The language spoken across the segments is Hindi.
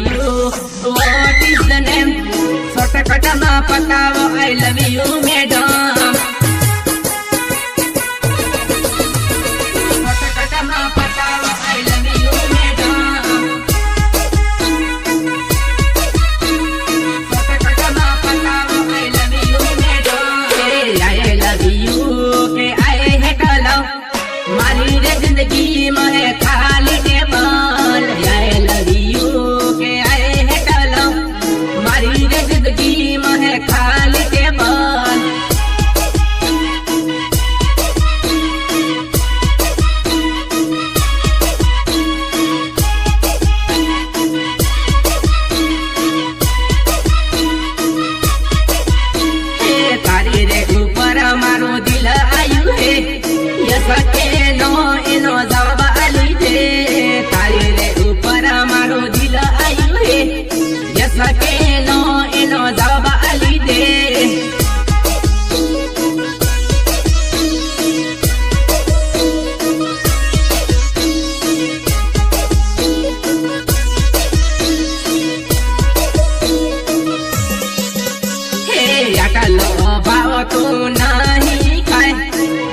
you? What is the name? Shortcut ma patao, I love you, madam. Shortcut ma patao, I love you, madam. Shortcut ma patao, I love you, madam. Hey, I love you, के I hate love. मारी रे जिंदगी में खाली टेबल I love you के I hate love. मारी रे जिंदगी में खाली टेबल तारी रे ऊपर मारो दिल आयु है यस के नो इनो जवाब आली दे तारी रे ऊपर मारो दिल आयु है यस के नो इनो जवाब आली दे हे याकलो भाव तू नहीं खाए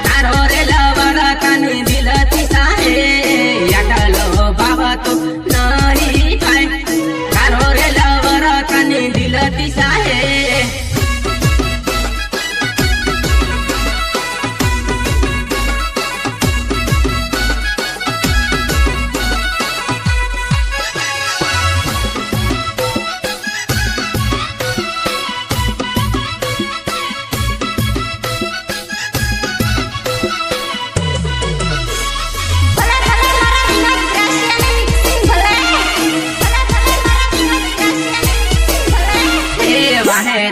तारो रे लवर कान दिल तिसाए याकलो भाव तू नहीं खाए तारो रे लवर कान दिल तिसाए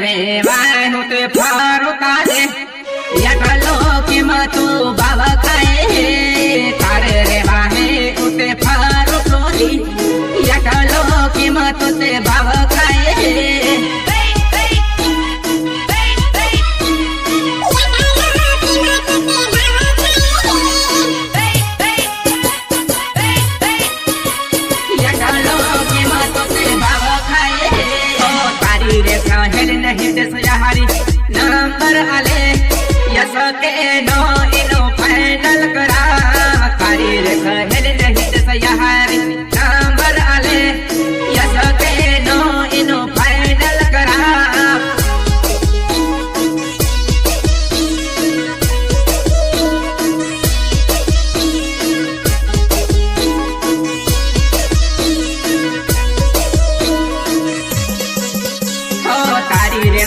रे वाहनु ते फारू काले याकलो कि तू बाबा खाए तारे रे वाहे उते फारू क्लोरी याकलो कि तू ते बाबा खाए नहीं देश यारी नंबर आले यस के नो इनो फाइनल करा तारी रे कहल नहीं देश यारी नंबर आले यस के नो इनो फाइनल करा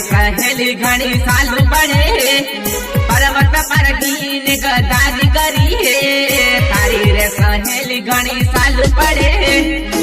सहेली घनी सालू बढ़े पर्वत पर दीन गदारी करी है तारी रे सहेली घनी सालू बढ़े